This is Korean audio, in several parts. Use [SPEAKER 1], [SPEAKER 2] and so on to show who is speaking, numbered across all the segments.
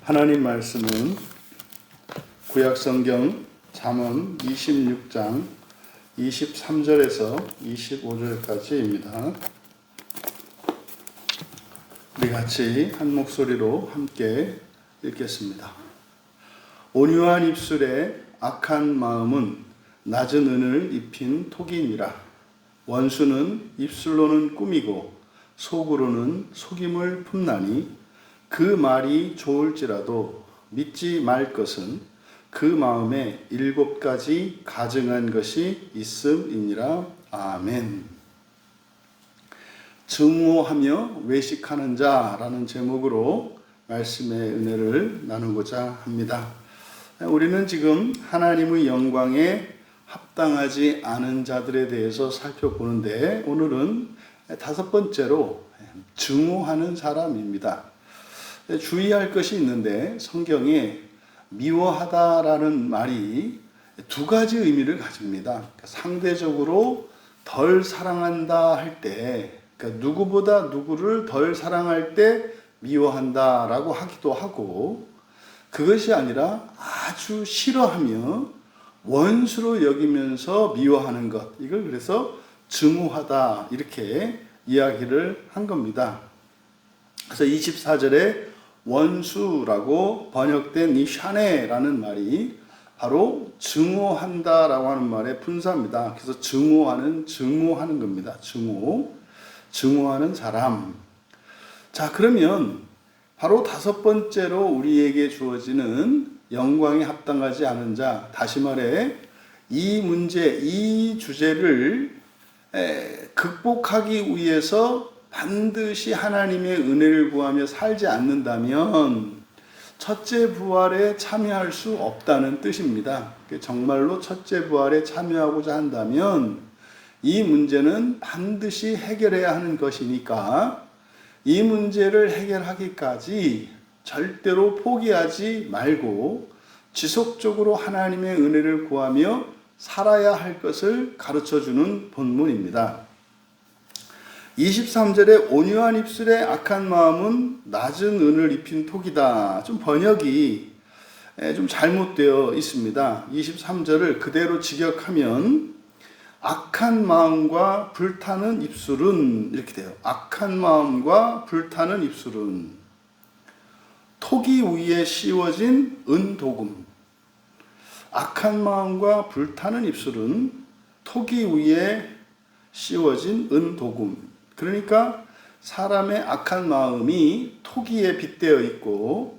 [SPEAKER 1] 하나님 말씀은 구약성경 잠언 26장 23절에서 25절까지입니다. 우리 같이 한 목소리로 함께 읽겠습니다. 온유한 입술에 악한 마음은 낮은 은을 입힌 톡이니라. 원수는 입술로는 꾸미고 속으로는 속임을 품나니 그 말이 좋을지라도 믿지 말 것은 그 마음에 7가지 가증한 것이 있음이니라. 아멘. 증오하며 외식하는 자라는 제목으로 말씀의 은혜를 나누고자 합니다. 우리는 지금 하나님의 영광에 합당하지 않은 자들에 대해서 살펴보는데, 오늘은 5번째로 증오하는 사람입니다. 주의할 것이 있는데, 성경에 미워하다라는 말이 2가지 의미를 가집니다. 상대적으로 덜 사랑한다 할 때, 그러니까 누구보다 누구를 덜 사랑할 때 미워한다라고 하기도 하고, 그것이 아니라 아주 싫어하며 원수로 여기면서 미워하는 것, 이걸 그래서 증오하다 이렇게 이야기를 한 겁니다. 그래서 24절에 원수라고 번역된 이 샤네라는 말이 바로 증오한다라고 하는 말의 분사입니다. 그래서 증오하는 겁니다. 증오하는 사람. 자, 그러면 바로 5번째로 우리에게 주어지는 영광에 합당하지 않은 자, 다시 말해 이 문제, 이 주제를 극복하기 위해서 반드시 하나님의 은혜를 구하며 살지 않는다면 첫째 부활에 참여할 수 없다는 뜻입니다. 정말로 첫째 부활에 참여하고자 한다면 이 문제는 반드시 해결해야 하는 것이니까 이 문제를 해결하기까지 절대로 포기하지 말고 지속적으로 하나님의 은혜를 구하며 살아야 할 것을 가르쳐주는 본문입니다. 23절에 온유한 입술에 악한 마음은 낮은 은을 입힌 톡이다. 좀 번역이 좀 잘못되어 있습니다. 23절을 그대로 직역하면 악한 마음과 불타는 입술은 이렇게 돼요. 악한 마음과 불타는 입술은 톡이 위에 씌워진 은도금. 악한 마음과 불타는 입술은 톡이 위에 씌워진 은도금. 그러니까 사람의 악한 마음이 토기에 빗대어 있고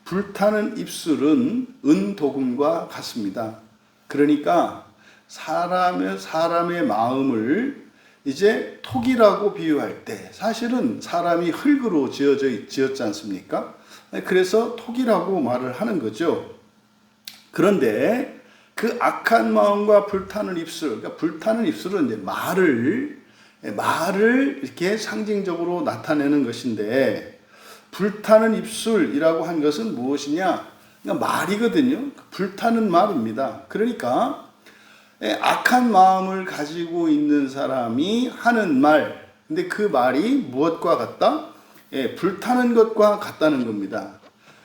[SPEAKER 1] 불타는 입술은 은도금과 같습니다. 그러니까 사람의 마음을 이제 톡이라고 비유할 때 사실은 사람이 흙으로 지었지 않습니까? 그래서 톡이라고 말을 하는 거죠. 그런데 그 악한 마음과 불타는 입술, 그러니까 불타는 입술은 이제 말을 이렇게 상징적으로 나타내는 것인데, 불타는 입술이라고 한 것은 무엇이냐? 그러니까 말이거든요. 불타는 말입니다. 그러니까 악한 마음을 가지고 있는 사람이 하는 말, 근데 그 말이 무엇과 같다? 불타는 것과 같다는 겁니다.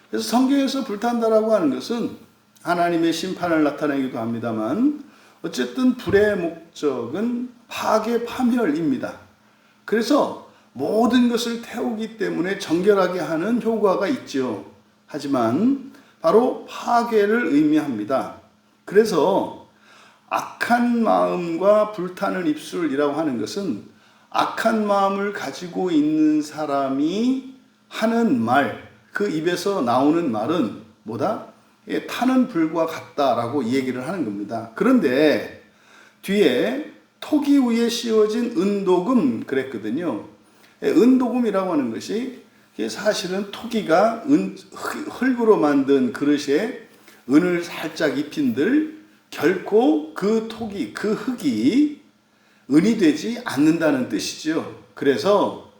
[SPEAKER 1] 그래서 성경에서 불탄다라고 하는 것은 하나님의 심판을 나타내기도 합니다만, 어쨌든 불의 목적은 파괴, 파멸입니다. 그래서 모든 것을 태우기 때문에 정결하게 하는 효과가 있죠. 하지만 바로 파괴를 의미합니다. 그래서 악한 마음과 불타는 입술이라고 하는 것은 악한 마음을 가지고 있는 사람이 하는 말, 그 입에서 나오는 말은 뭐다? 타는 불과 같다라고 얘기를 하는 겁니다. 그런데 뒤에 토기 위에 씌워진 은도금 그랬거든요. 은도금이라고 하는 것이 사실은 토기가 흙으로 만든 그릇에 은을 살짝 입힌들 결코 그 토기, 그 흙이 은이 되지 않는다는 뜻이죠. 그래서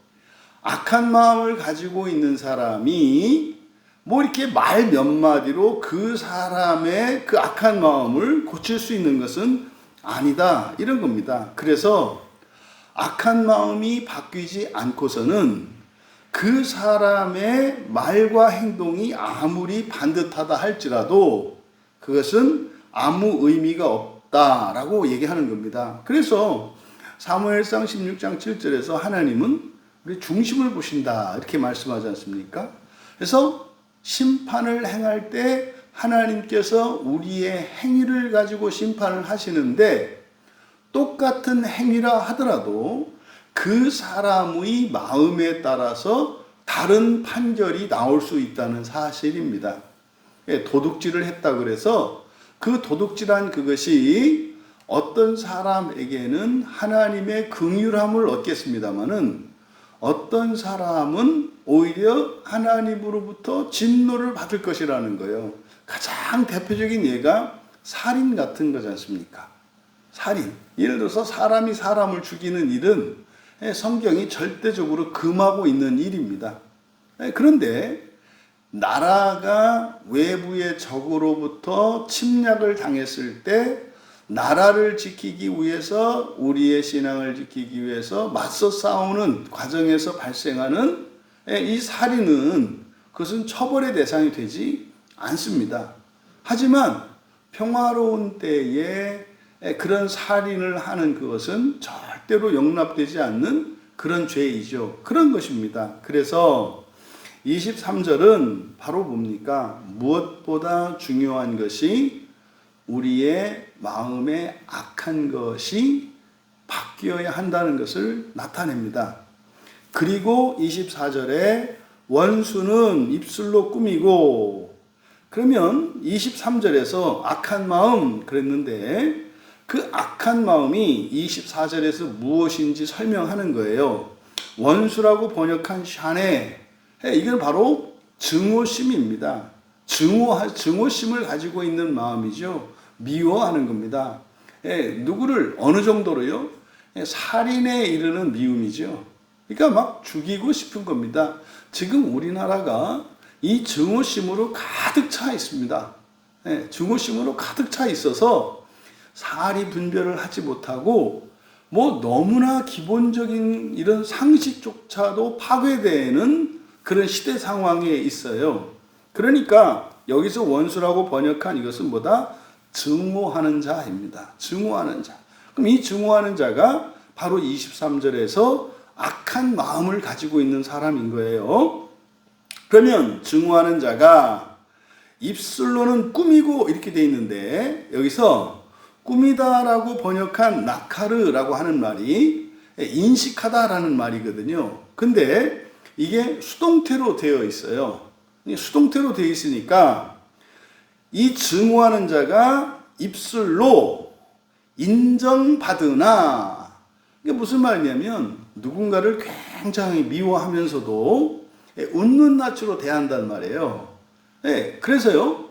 [SPEAKER 1] 악한 마음을 가지고 있는 사람이 뭐 이렇게 말 몇 마디로 그 사람의 그 악한 마음을 고칠 수 있는 것은 아니다, 이런 겁니다. 그래서 악한 마음이 바뀌지 않고서는 그 사람의 말과 행동이 아무리 반듯하다 할지라도 그것은 아무 의미가 없다라고 얘기하는 겁니다. 그래서 사무엘상 16장 7절에서 하나님은 우리 중심을 보신다 이렇게 말씀하지 않습니까? 그래서 심판을 행할 때 하나님께서 우리의 행위를 가지고 심판을 하시는데 똑같은 행위라 하더라도 그 사람의 마음에 따라서 다른 판결이 나올 수 있다는 사실입니다. 도둑질을 했다 그래서 그 도둑질한 그것이 어떤 사람에게는 하나님의 긍휼함을 얻겠습니다마는 어떤 사람은 오히려 하나님으로부터 진노를 받을 것이라는 거예요. 가장 대표적인 예가 살인 같은 거지 않습니까? 살인. 예를 들어서 사람이 사람을 죽이는 일은 성경이 절대적으로 금하고 있는 일입니다. 그런데 나라가 외부의 적으로부터 침략을 당했을 때 나라를 지키기 위해서 우리의 신앙을 지키기 위해서 맞서 싸우는 과정에서 발생하는 이 살인은 그것은 처벌의 대상이 되지 않습니다. 하지만 평화로운 때에 그런 살인을 하는 그것은 절대로 용납되지 않는 그런 죄이죠. 그런 것입니다. 그래서 23절은 바로 뭡니까? 무엇보다 중요한 것이 우리의 마음에 악한 것이 바뀌어야 한다는 것을 나타냅니다. 그리고 24절에 원수는 입술로 꾸미고, 그러면 23절에서 악한 마음 그랬는데 그 악한 마음이 24절에서 무엇인지 설명하는 거예요. 원수라고 번역한 샤네, 이건 바로 증오심입니다. 증오심을 가지고 있는 마음이죠. 미워하는 겁니다. 누구를 어느 정도로요? 살인에 이르는 미움이죠. 그러니까 막 죽이고 싶은 겁니다. 지금 우리나라가 이 증오심으로 가득 차 있습니다. 증오심으로 가득 차 있어서 사리 분별을 하지 못하고 뭐 너무나 기본적인 이런 상식조차도 파괴되는 그런 시대 상황에 있어요. 그러니까 여기서 원수라고 번역한 이것은 뭐다? 증오하는 자입니다. 증오하는 자. 그럼 이 증오하는 자가 바로 23절에서 악한 마음을 가지고 있는 사람인 거예요. 그러면 증오하는 자가 입술로는 꾸미고 이렇게 돼 있는데 여기서 꾸미다라고 번역한 나카르라고 하는 말이 인식하다라는 말이거든요. 근데 이게 수동태로 되어 있어요. 수동태로 되어 있으니까 이 증오하는 자가 입술로 인정받으나, 이게 무슨 말이냐면 누군가를 굉장히 미워하면서도 웃는 낯으로 대한단 말이에요. 그래서요,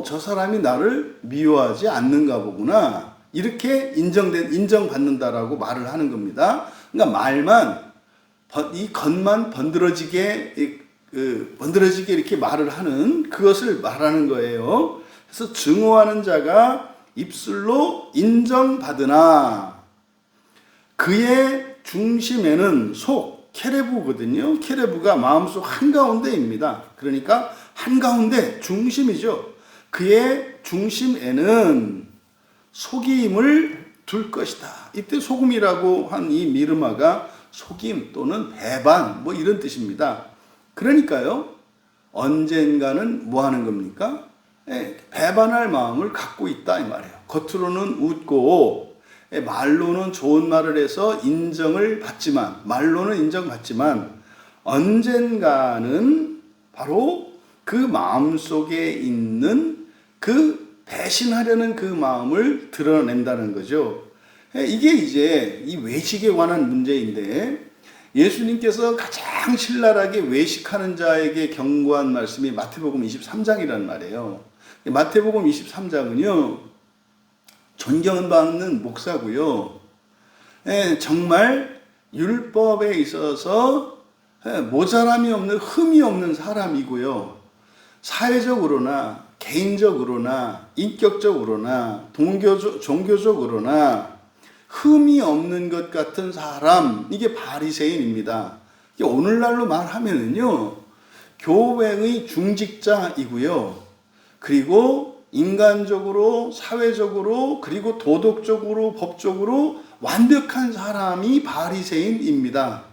[SPEAKER 1] 저 사람이 나를 미워하지 않는가 보구나, 이렇게 인정받는다라고 말을 하는 겁니다. 그러니까 말만, 이 겉만 번드러지게 이렇게 말을 하는 그것을 말하는 거예요. 그래서 증오하는 자가 입술로 인정받으나 그의 중심에는 속, 케레부거든요. 케레부가 마음속 한가운데입니다. 그러니까 한가운데, 중심이죠. 그의 중심에는 속임을 둘 것이다. 이때 속임이라고 한 이 미르마가 속임 또는 배반 뭐 이런 뜻입니다. 그러니까요, 언젠가는 뭐 하는 겁니까? 배반할 마음을 갖고 있다 이 말이에요. 겉으로는 웃고 말로는 좋은 말을 해서 말로는 인정받지만 언젠가는 바로 그 마음속에 있는 그 배신하려는 그 마음을 드러낸다는 거죠. 이게 이제 이 외식에 관한 문제인데, 예수님께서 가장 신랄하게 외식하는 자에게 경고한 말씀이 마태복음 23장이라는 말이에요. 마태복음 23장은요, 존경받는 목사고요. 정말 율법에 있어서 모자람이 없는, 흠이 없는 사람이고요. 사회적으로나 개인적으로나 인격적으로나 종교적으로나 흠이 없는 것 같은 사람, 이게 바리새인입니다. 오늘날로 말하면은요, 교회의 중직자이고요. 그리고 인간적으로, 사회적으로, 그리고 도덕적으로, 법적으로 완벽한 사람이 바리새인입니다.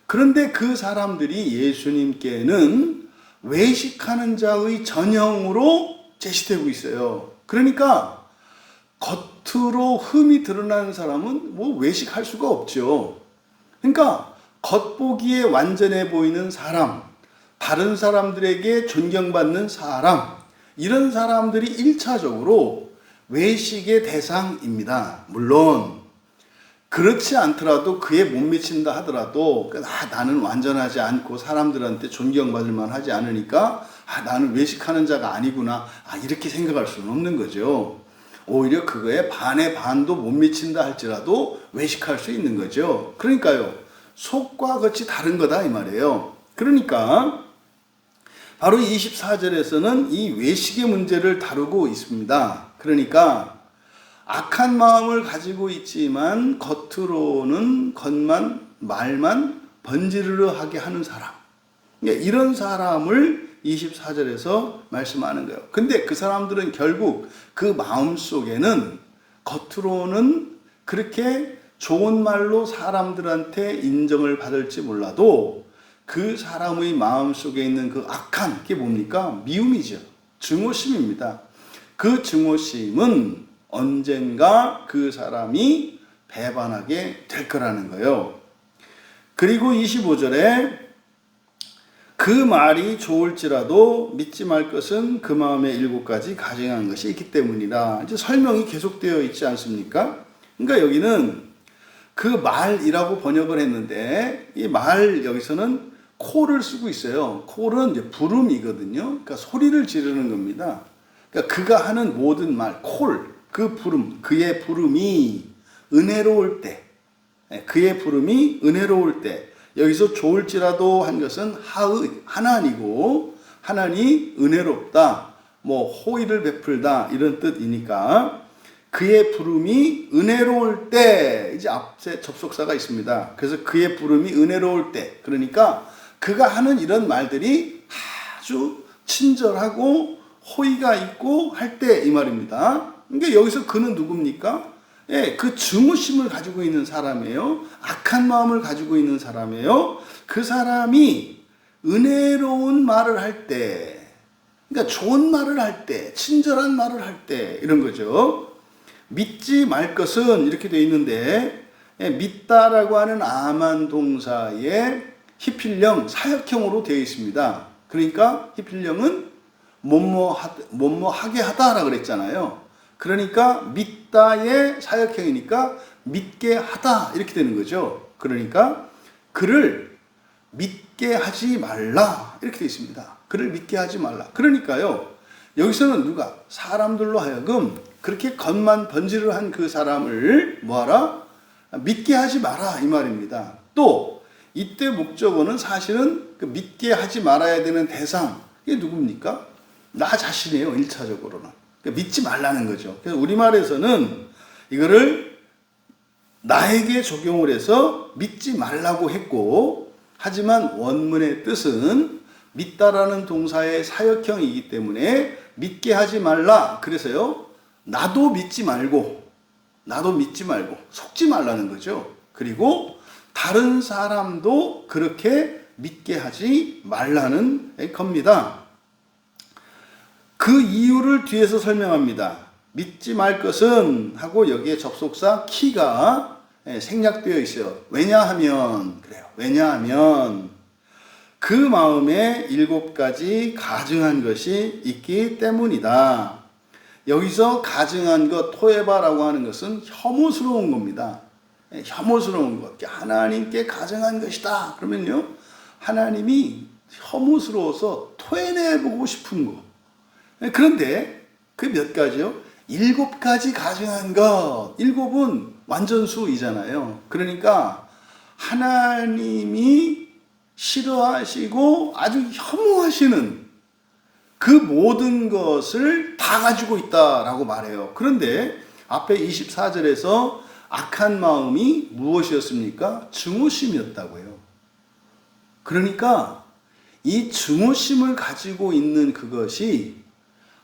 [SPEAKER 1] 그런데 그 사람들이 예수님께는 외식하는 자의 전형으로 제시되고 있어요. 그러니까 겉으로 흠이 드러나는 사람은 뭐 외식할 수가 없죠. 그러니까 겉보기에 완전해 보이는 사람, 다른 사람들에게 존경받는 사람, 이런 사람들이 1차적으로 외식의 대상입니다. 물론 그렇지 않더라도 그에 못 미친다 하더라도 나는 완전하지 않고 사람들한테 존경받을 만하지 않으니까 나는 외식하는 자가 아니구나 이렇게 생각할 수는 없는 거죠. 오히려 그거에 반의 반도 못 미친다 할지라도 외식할 수 있는 거죠. 그러니까요, 속과 겉이 다른 거다 이 말이에요. 그러니까 바로 24절에서는 이 외식의 문제를 다루고 있습니다. 그러니까 악한 마음을 가지고 있지만 겉으로는 말만 번지르르 하게 하는 사람, 이런 사람을 24절에서 말씀하는 거예요. 근데 그 사람들은 결국 그 마음 속에는 겉으로는 그렇게 좋은 말로 사람들한테 인정을 받을지 몰라도 그 사람의 마음 속에 있는 그 악한 게 뭡니까? 미움이죠. 증오심입니다. 그 증오심은 언젠가 그 사람이 배반하게 될 거라는 거예요. 그리고 25절에 그 말이 좋을지라도 믿지 말 것은 그 마음에 7가지 가증한 것이 있기 때문이라. 이제 설명이 계속되어 있지 않습니까? 그러니까 여기는 그 말이라고 번역을 했는데 이 말 여기서는 콜을 쓰고 있어요. 콜은 이제 부름이거든요. 그러니까 소리를 지르는 겁니다. 그러니까 그가 하는 모든 말, 콜, 그 부름, 그의 부름이 은혜로울 때, 그의 부름이 은혜로울 때, 여기서 좋을지라도 한 것은 하나니고, 하나니 은혜롭다, 호의를 베풀다 이런 뜻이니까 그의 부름이 은혜로울 때, 이제 앞에 접속사가 있습니다. 그래서 그의 부름이 은혜로울 때, 그러니까 그가 하는 이런 말들이 아주 친절하고 호의가 있고 할 때 이 말입니다. 그러니까 여기서 그는 누굽니까? 그 증오심을 가지고 있는 사람이에요. 악한 마음을 가지고 있는 사람이에요. 그 사람이 은혜로운 말을 할 때, 그러니까 좋은 말을 할 때, 친절한 말을 할 때 이런 거죠. 믿지 말 것은 이렇게 되어 있는데 믿다라고 하는 아만 동사의 히필령 사역형으로 되어 있습니다. 그러니까 히필령은 뭐뭐하게 하다라고 그랬잖아요. 그러니까 믿다의 사역형이니까 믿게 하다 이렇게 되는 거죠. 그러니까 그를 믿게 하지 말라 이렇게 되어 있습니다. 그를 믿게 하지 말라. 그러니까요, 여기서는 누가 사람들로 하여금 그렇게 겉만 번지르르한 그 사람을 뭐하라? 믿게 하지 마라 이 말입니다. 또 이때 목적어는 사실은 그 믿게 하지 말아야 되는 대상, 이게 누굽니까? 나 자신이에요. 1차적으로는. 그러니까 믿지 말라는 거죠. 그래서 우리말에서는 이거를 나에게 적용을 해서 믿지 말라고 했고, 하지만 원문의 뜻은 믿다라는 동사의 사역형이기 때문에 믿게 하지 말라. 그래서요, 나도 믿지 말고 속지 말라는 거죠. 그리고 다른 사람도 그렇게 믿게 하지 말라는 겁니다. 그 이유를 뒤에서 설명합니다. 믿지 말 것은 하고 여기에 접속사 키가 생략되어 있어요. 왜냐하면 그 마음에 7가지 가증한 것이 있기 때문이다. 여기서 가증한 것, 토에바라고 하는 것은 혐오스러운 겁니다. 혐오스러운 것, 하나님께 가증한 것이다. 그러면요, 하나님이 혐오스러워서 토해내보고 싶은 거. 그런데 그 몇 가지요? 7가지 가증한 것. 7은 완전수이잖아요. 그러니까 하나님이 싫어하시고 아주 혐오하시는 그 모든 것을 다 가지고 있다라고 말해요. 그런데 앞에 24절에서 악한 마음이 무엇이었습니까? 증오심이었다고요. 그러니까 이 증오심을 가지고 있는 그것이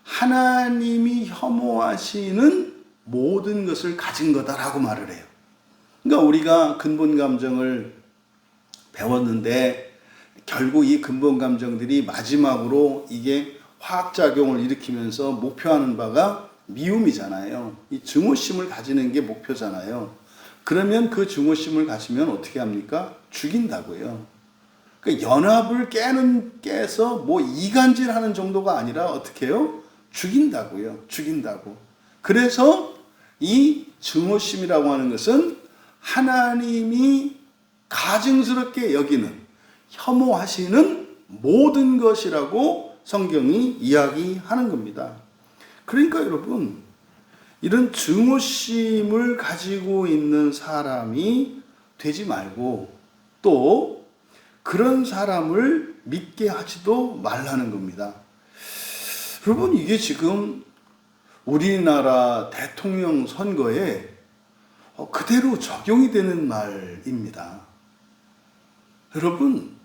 [SPEAKER 1] 하나님이 혐오하시는 모든 것을 가진 거다라고 말을 해요. 그러니까 우리가 근본 감정을 배웠는데 결국 이 근본 감정들이 마지막으로 이게 화학작용을 일으키면서 목표하는 바가 미움이잖아요. 이 증오심을 가지는 게 목표잖아요. 그러면 그 증오심을 가지면 어떻게 합니까? 죽인다고요. 그러니까 연합을 깨서 뭐 이간질하는 정도가 아니라 어떻게 해요? 죽인다고요. 죽인다고. 그래서 이 증오심이라고 하는 것은 하나님이 가증스럽게 여기는, 혐오하시는 모든 것이라고 성경이 이야기하는 겁니다. 그러니까 여러분, 이런 증오심을 가지고 있는 사람이 되지 말고 또 그런 사람을 믿게 하지도 말라는 겁니다. 여러분, 이게 지금 우리나라 대통령 선거에 그대로 적용이 되는 말입니다. 여러분,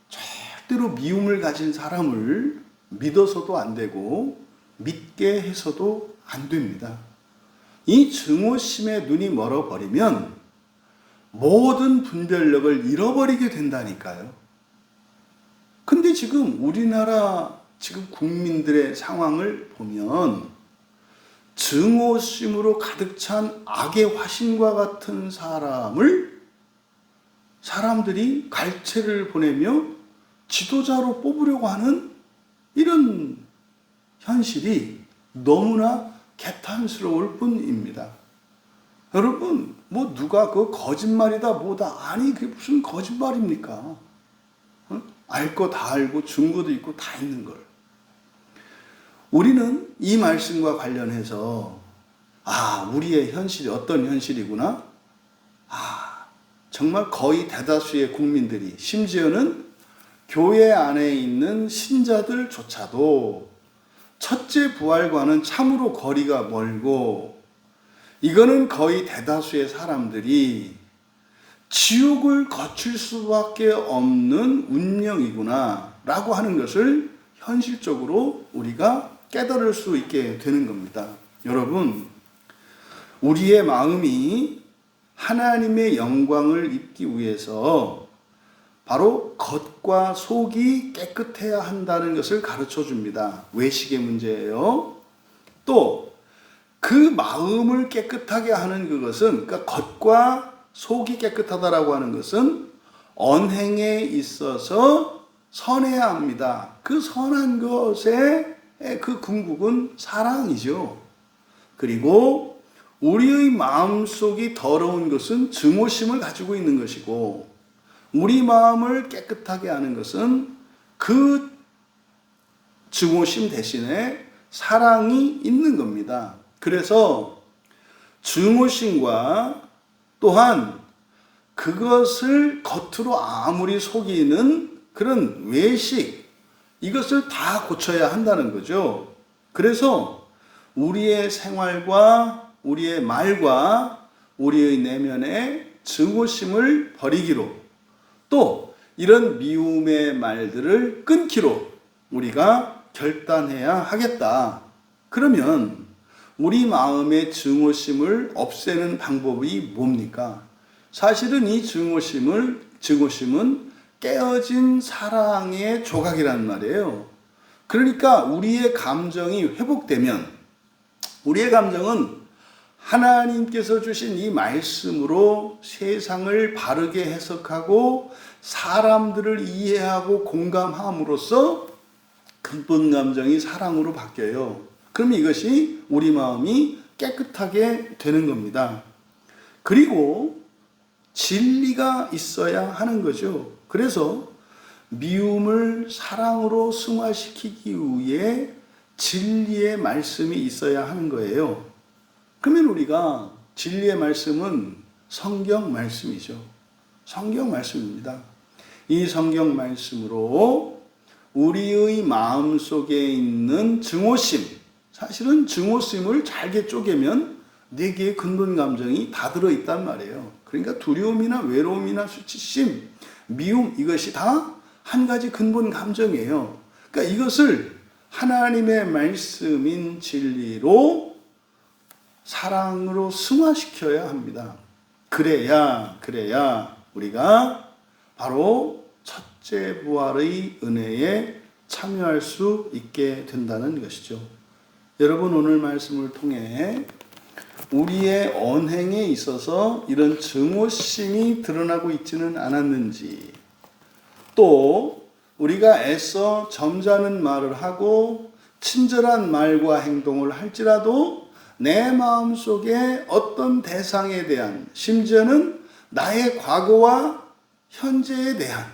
[SPEAKER 1] 절대로 미움을 가진 사람을 믿어서도 안 되고 믿게 해서도 안 됩니다. 이 증오심에 눈이 멀어버리면 모든 분별력을 잃어버리게 된다니까요. 근데 지금 우리나라 지금 국민들의 상황을 보면 증오심으로 가득 찬 악의 화신과 같은 사람들이 갈채를 보내며 지도자로 뽑으려고 하는 이런 현실이 너무나 개탄스러울 뿐입니다. 여러분, 뭐 누가 그 거짓말이다 뭐다, 아니 그게 무슨 거짓말입니까? 알 거 다 알고 증거도 있고 다 있는 걸. 우리는 이 말씀과 관련해서 우리의 현실이 어떤 현실이구나, 정말 거의 대다수의 국민들이, 심지어는 교회 안에 있는 신자들조차도 첫째 부활과는 참으로 거리가 멀고, 이거는 거의 대다수의 사람들이 지옥을 거칠 수밖에 없는 운명이구나 라고 하는 것을 현실적으로 우리가 깨달을 수 있게 되는 겁니다. 여러분, 우리의 마음이 하나님의 영광을 입기 위해서 바로 겉과 속이 깨끗해야 한다는 것을 가르쳐 줍니다. 외식의 문제예요. 또 그 마음을 깨끗하게 하는 그것은, 그러니까 겉과 속이 깨끗하다라고 하는 것은 언행에 있어서 선해야 합니다. 그 선한 것의 그 궁극은 사랑이죠. 그리고 우리의 마음속이 더러운 것은 증오심을 가지고 있는 것이고, 우리 마음을 깨끗하게 하는 것은 그 증오심 대신에 사랑이 있는 겁니다. 그래서 증오심과 또한 그것을 겉으로 아무리 속이는 그런 외식, 이것을 다 고쳐야 한다는 거죠. 그래서 우리의 생활과 우리의 말과 우리의 내면의 증오심을 버리기로, 또 이런 미움의 말들을 끊기로 우리가 결단해야 하겠다. 그러면 우리 마음의 증오심을 없애는 방법이 뭡니까? 사실은 이 증오심은 깨어진 사랑의 조각이란 말이에요. 그러니까 우리의 감정이 회복되면, 우리의 감정은 하나님께서 주신 이 말씀으로 세상을 바르게 해석하고 사람들을 이해하고 공감함으로써 근본 감정이 사랑으로 바뀌어요. 그럼 이것이 우리 마음이 깨끗하게 되는 겁니다. 그리고 진리가 있어야 하는 거죠. 그래서 미움을 사랑으로 승화시키기 위해 진리의 말씀이 있어야 하는 거예요. 그러면 우리가 진리의 말씀은 성경 말씀이죠. 성경 말씀입니다. 이 성경 말씀으로 우리의 마음속에 있는 증오심, 사실은 증오심을 잘게 쪼개면 4개의 근본 감정이 다 들어있단 말이에요. 그러니까 두려움이나 외로움이나 수치심, 미움, 이것이 다 한 가지 근본 감정이에요. 그러니까 이것을 하나님의 말씀인 진리로 사랑으로 승화시켜야 합니다. 그래야 우리가 바로 첫째 부활의 은혜에 참여할 수 있게 된다는 것이죠. 여러분, 오늘 말씀을 통해 우리의 언행에 있어서 이런 증오심이 드러나고 있지는 않았는지, 또 우리가 애써 점잖은 말을 하고 친절한 말과 행동을 할지라도 내 마음속에 어떤 대상에 대한, 심지어는 나의 과거와 현재에 대한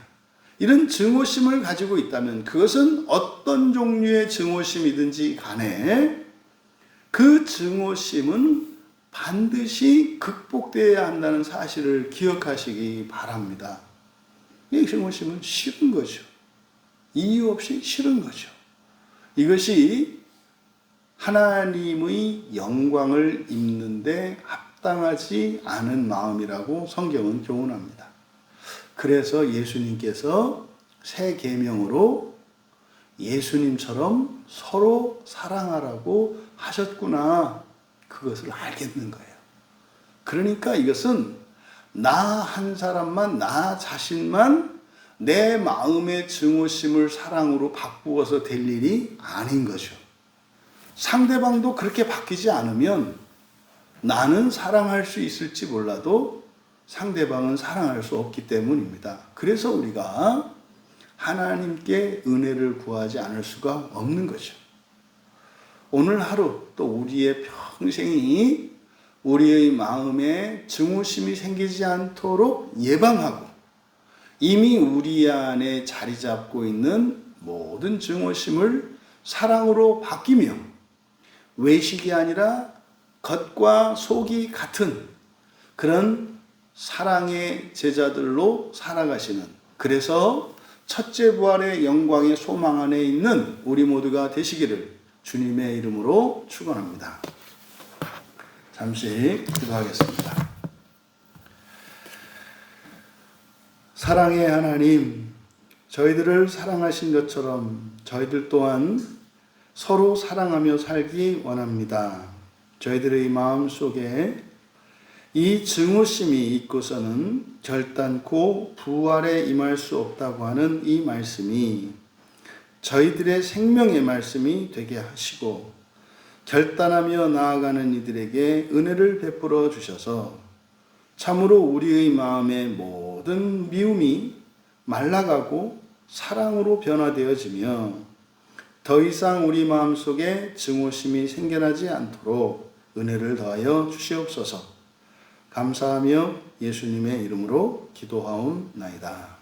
[SPEAKER 1] 이런 증오심을 가지고 있다면, 그것은 어떤 종류의 증오심이든지 간에 그 증오심은 반드시 극복되어야 한다는 사실을 기억하시기 바랍니다. 이 증오심은 싫은 거죠. 이유 없이 싫은 거죠. 이것이 하나님의 영광을 입는데 합당하지 않은 마음이라고 성경은 교훈합니다. 그래서 예수님께서 새 계명으로 예수님처럼 서로 사랑하라고 하셨구나, 그것을 알겠는 거예요. 그러니까 이것은 나 한 사람만, 나 자신만 내 마음의 증오심을 사랑으로 바꾸어서 될 일이 아닌 거죠. 상대방도 그렇게 바뀌지 않으면 나는 사랑할 수 있을지 몰라도 상대방은 사랑할 수 없기 때문입니다. 그래서 우리가 하나님께 은혜를 구하지 않을 수가 없는 거죠. 오늘 하루 또 우리의 평생이 우리의 마음에 증오심이 생기지 않도록 예방하고, 이미 우리 안에 자리 잡고 있는 모든 증오심을 사랑으로 바뀌며, 외식이 아니라 겉과 속이 같은 그런 사랑의 제자들로 살아가시는, 그래서 첫째 부활의 영광의 소망 안에 있는 우리 모두가 되시기를 주님의 이름으로 축원합니다. 잠시 기도하겠습니다. 사랑의 하나님, 저희들을 사랑하신 것처럼 저희들 또한 서로 사랑하며 살기 원합니다. 저희들의 마음 속에 이 증오심이 있고서는 결단코 부활에 임할 수 없다고 하는 이 말씀이 저희들의 생명의 말씀이 되게 하시고, 결단하며 나아가는 이들에게 은혜를 베풀어 주셔서 참으로 우리의 마음의 모든 미움이 말라가고 사랑으로 변화되어지며 더 이상 우리 마음속에 증오심이 생겨나지 않도록 은혜를 더하여 주시옵소서. 감사하며 예수님의 이름으로 기도하옵나이다.